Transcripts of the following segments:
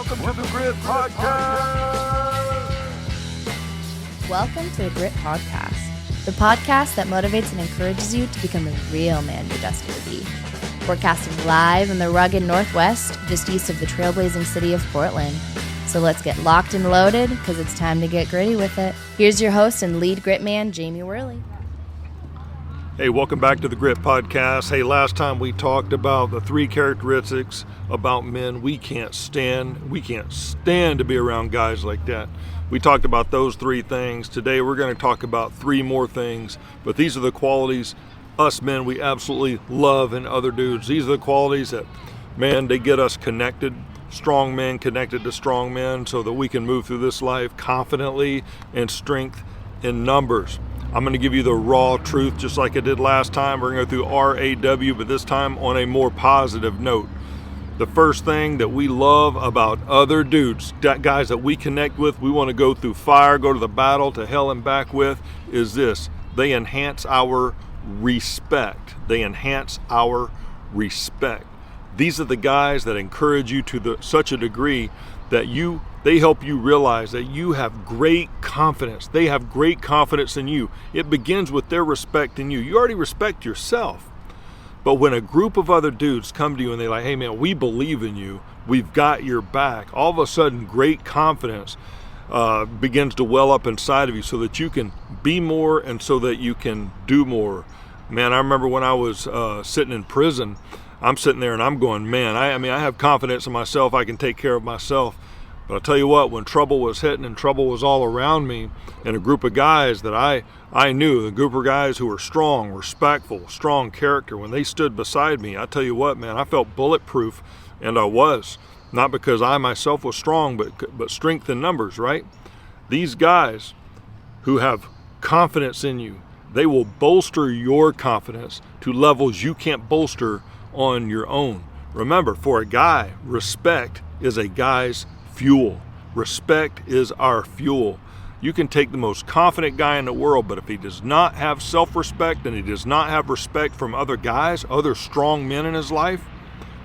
Welcome to the Grit Podcast. Welcome to the Grit Podcast, the podcast that motivates and encourages you to become the real man you're destined to be. Broadcasting live in the rugged Northwest, just east of the trailblazing city of Portland. So let's get locked and loaded, because it's time to get gritty with it. Here's your host and lead grit man, Jamie Worley. Hey, welcome back to the Grit Podcast. Hey, last time we talked about the three characteristics about men we can't stand. We can't stand to be around guys like that. We talked about those three things. Today we're going to talk about three more things, but these are the qualities us men we absolutely love in other dudes. These are the qualities that, man, they get us connected. Strong men connected to strong men so that we can move through this life confidently and strength in numbers. I'm going to give you the raw truth just like I did last time. We're going to go through R.A.W, but this time on a more positive note. The first thing that we love about other dudes, guys that we connect with, we want to go through fire, go to the battle, to hell and back with, is this. They enhance our respect. They enhance our respect. These are the guys that encourage you to such a degree that they help you realize that you have great confidence. They have great confidence in you. It begins with their respect in you. You already respect yourself. But when a group of other dudes come to you and they're like, hey man, we believe in you, we've got your back, all of a sudden great confidence begins to well up inside of you so that you can be more and so that you can do more. Man, I remember when I was sitting in prison, I'm sitting there and I'm going, man, I have confidence in myself. I can take care of myself. But I'll tell you what, when trouble was hitting and trouble was all around me, and a group of guys that I knew, a group of guys who were strong, respectful, strong character, when they stood beside me, I tell you what, man, I felt bulletproof, and I was. Not because I myself was strong, but strength in numbers, right? These guys who have confidence in you, they will bolster your confidence to levels you can't bolster on your own. Remember, for a guy, respect is a guy's fuel. Respect is our fuel. You can take the most confident guy in the world, but if he does not have self-respect and he does not have respect from other guys, other strong men in his life,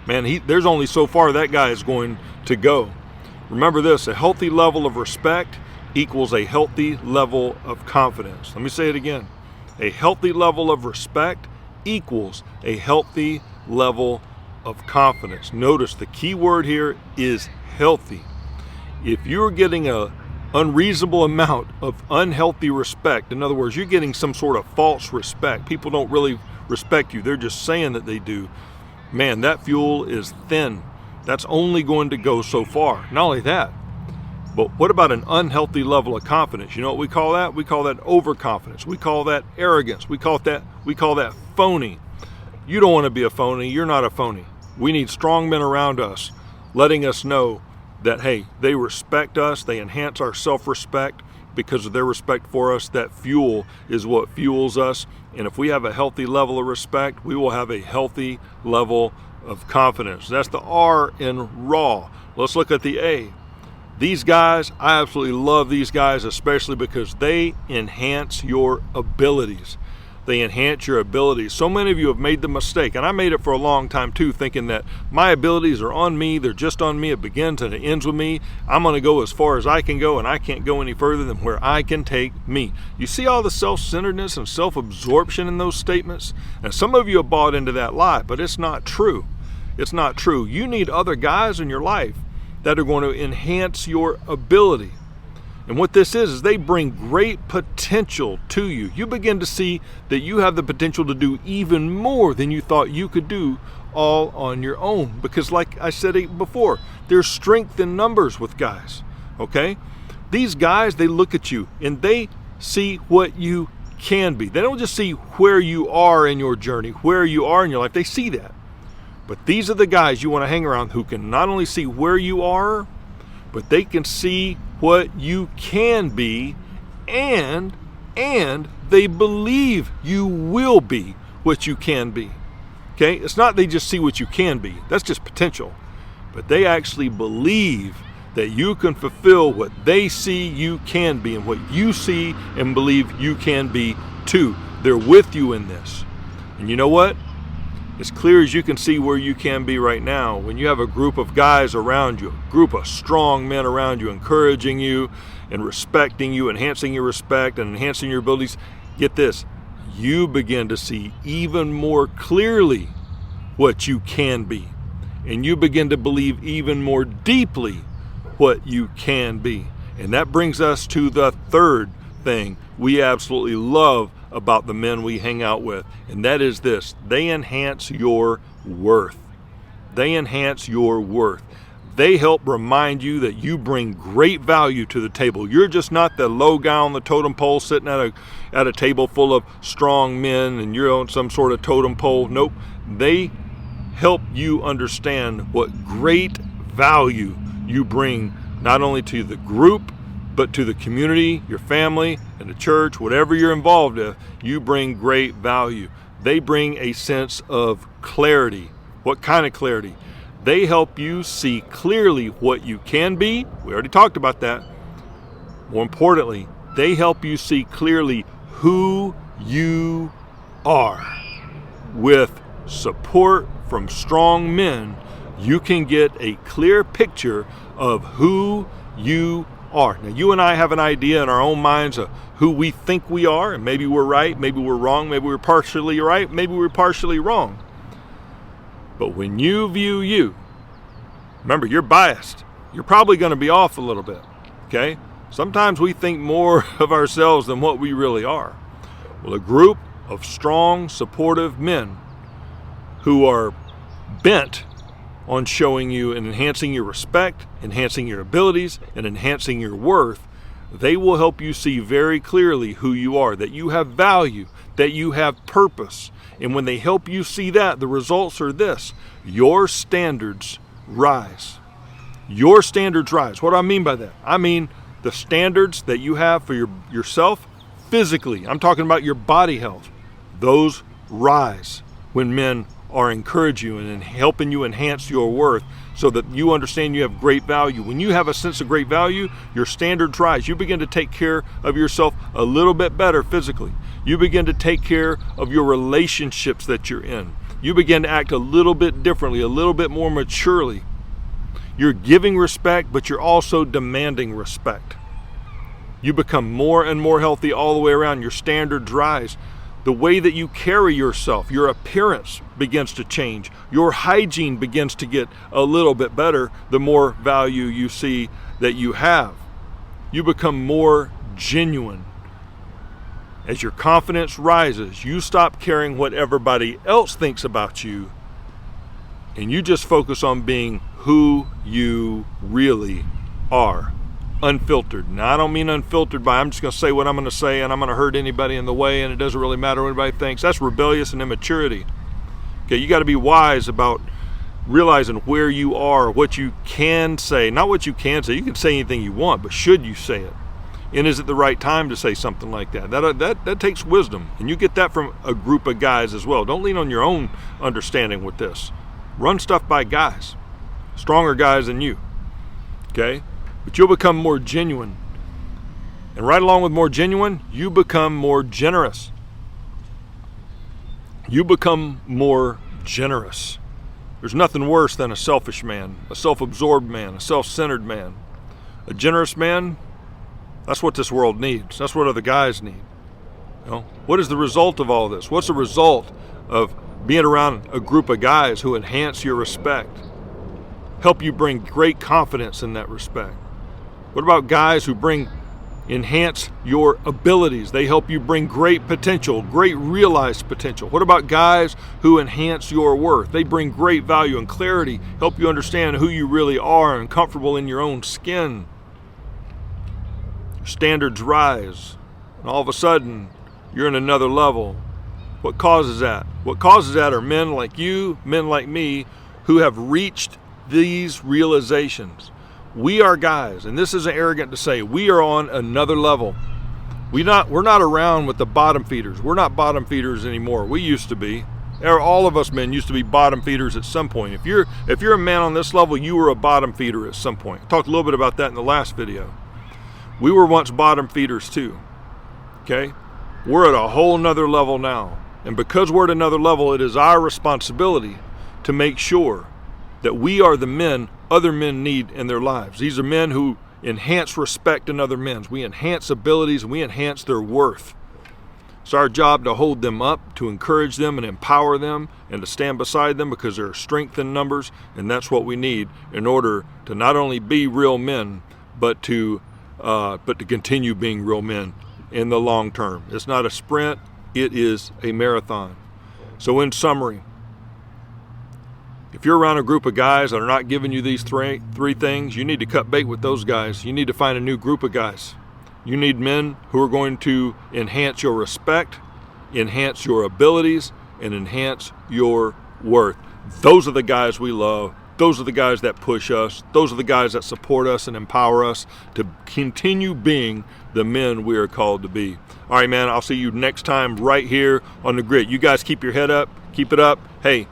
man, there's only so far that guy is going to go. Remember this, a healthy level of respect equals a healthy level of confidence. Let me say it again. A healthy level of respect equals a healthy level of confidence. Notice the key word here is healthy. If you're getting an unreasonable amount of unhealthy respect, in other words, you're getting some sort of false respect, people don't really respect you, they're just saying that they do, man, that fuel is thin. That's only going to go so far. Not only that, but what about an unhealthy level of confidence? You know what we call that? We call that overconfidence. We call that arrogance. We call that phony. You don't want to be a phony. You're not a phony. We need strong men around us letting us know that, hey, they respect us. They enhance our self-respect because of their respect for us. That fuel is what fuels us. And if we have a healthy level of respect, we will have a healthy level of confidence. That's the R in raw. Let's look at the A. These guys, I absolutely love these guys, especially because they enhance your abilities. They enhance your abilities. So many of you have made the mistake, and I made it for a long time too, thinking that my abilities are on me, they're just on me, it begins and it ends with me. I'm going to go as far as I can go, and I can't go any further than where I can take me. You see all the self-centeredness and self-absorption in those statements? And some of you have bought into that lie, but it's not true. It's not true. You need other guys in your life that are going to enhance your ability. And what this is they bring great potential to you. You begin to see that you have the potential to do even more than you thought you could do all on your own. Because like I said before, there's strength in numbers with guys, okay? These guys, they look at you and they see what you can be. They don't just see where you are in your journey, where you are in your life. They see that. But these are the guys you want to hang around who can not only see where you are, but they can see what you can be, and they believe you will be what you can be. Okay? It's not they just see what you can be. That's just potential. But they actually believe that you can fulfill what they see you can be and what you see and believe you can be too. They're with you in this. And you know what? as clear as you can see where you can be right now, when you have a group of guys around you, a group of strong men around you, encouraging you and respecting you, enhancing your respect and enhancing your abilities, get this, you begin to see even more clearly what you can be. And you begin to believe even more deeply what you can be. And that brings us to the third thing we absolutely love about the men we hang out with, and that is this: they enhance your worth. They enhance your worth. They help remind you that you bring great value to the table. You're just not the low guy on the totem pole sitting at a table full of strong men and you're on some sort of totem pole. Nope. They help you understand what great value you bring, not only to the group, but to the community, your family, and the church, whatever you're involved with. You bring great value. They bring a sense of clarity. What kind of clarity? They help you see clearly what you can be. We already talked about that. More importantly, they help you see clearly who you are. With support from strong men, you can get a clear picture of who you are. Now, you and I have an idea in our own minds of who we think we are, and maybe we're right, maybe we're wrong, maybe we're partially right, maybe we're partially wrong. But when you view you, remember, you're biased. You're probably going to be off a little bit, okay? Sometimes we think more of ourselves than what we really are. Well, a group of strong, supportive men who are bent on showing you and enhancing your respect, enhancing your abilities, and enhancing your worth, they will help you see very clearly who you are, that you have value, that you have purpose. And when they help you see that, the results are this: your standards rise. Your standards rise. What do I mean by that? I mean the standards that you have for yourself physically. I'm talking about your body health. Those rise when men are encouraging you and helping you enhance your worth so that you understand you have great value. When you have a sense of great value, your standards rise. You begin to take care of yourself a little bit better physically. You begin to take care of your relationships that you're in. You begin to act a little bit differently, a little bit more maturely. You're giving respect, but you're also demanding respect. You become more and more healthy all the way around. Your standards rise. The way that you carry yourself, your appearance begins to change. Your hygiene begins to get a little bit better the more value you see that you have. You become more genuine. As your confidence rises, you stop caring what everybody else thinks about you, and you just focus on being who you really are. Unfiltered. Now, I don't mean unfiltered by I'm just going to say what I'm going to say and I'm going to hurt anybody in the way and it doesn't really matter what anybody thinks. That's rebellious and immaturity. Okay, you got to be wise about realizing where you are, what you can say, not what you can say. You can say anything you want, but should you say it? And is it the right time to say something like that? That takes wisdom, and you get that from a group of guys as well. Don't lean on your own understanding with this. Run stuff by guys, stronger guys than you. Okay? But you'll become more genuine. And right along with more genuine, you become more generous. You become more generous. There's nothing worse than a selfish man, a self-absorbed man, a self-centered man. A generous man, that's what this world needs. That's what other guys need. You know, what is the result of all this? What's the result of being around a group of guys who enhance your respect, help you bring great confidence in that respect? What about guys who enhance your abilities? They help you bring great potential, great realized potential. What about guys who enhance your worth? They bring great value and clarity, help you understand who you really are and comfortable in your own skin. Your standards rise, and all of a sudden, you're in another level. What causes that? What causes that are men like you, men like me, who have reached these realizations. We are guys, and this isn't arrogant to say, we are on another level. We're not around with the bottom feeders. We're not bottom feeders anymore. We used to be. All of us men used to be bottom feeders at some point. If you're a man on this level, you were a bottom feeder at some point. I talked a little bit about that in the last video. We were once bottom feeders too. Okay? We're at a whole nother level now. And because we're at another level, it is our responsibility to make sure that we are the men other men need in their lives. These are men who enhance respect in other men. We enhance abilities, and we enhance their worth. It's our job to hold them up, to encourage them and empower them, and to stand beside them, because there are strength in numbers, and that's what we need in order to not only be real men, but to continue being real men in the long term. It's not a sprint, it is a marathon. So in summary, if you're around a group of guys that are not giving you these three things, you need to cut bait with those guys. You need to find a new group of guys. You need men who are going to enhance your respect, enhance your abilities, and enhance your worth. Those are the guys we love. Those are the guys that push us. Those are the guys that support us and empower us to continue being the men we are called to be. All right, man, I'll see you next time right here on The Grit. You guys keep your head up. Keep it up. Hey,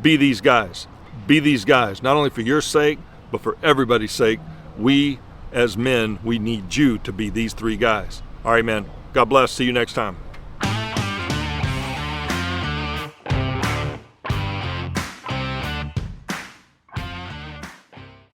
be these guys. Be these guys, not only for your sake, but for everybody's sake. We, as men, we need you to be these three guys. All right, man. God bless. See you next time.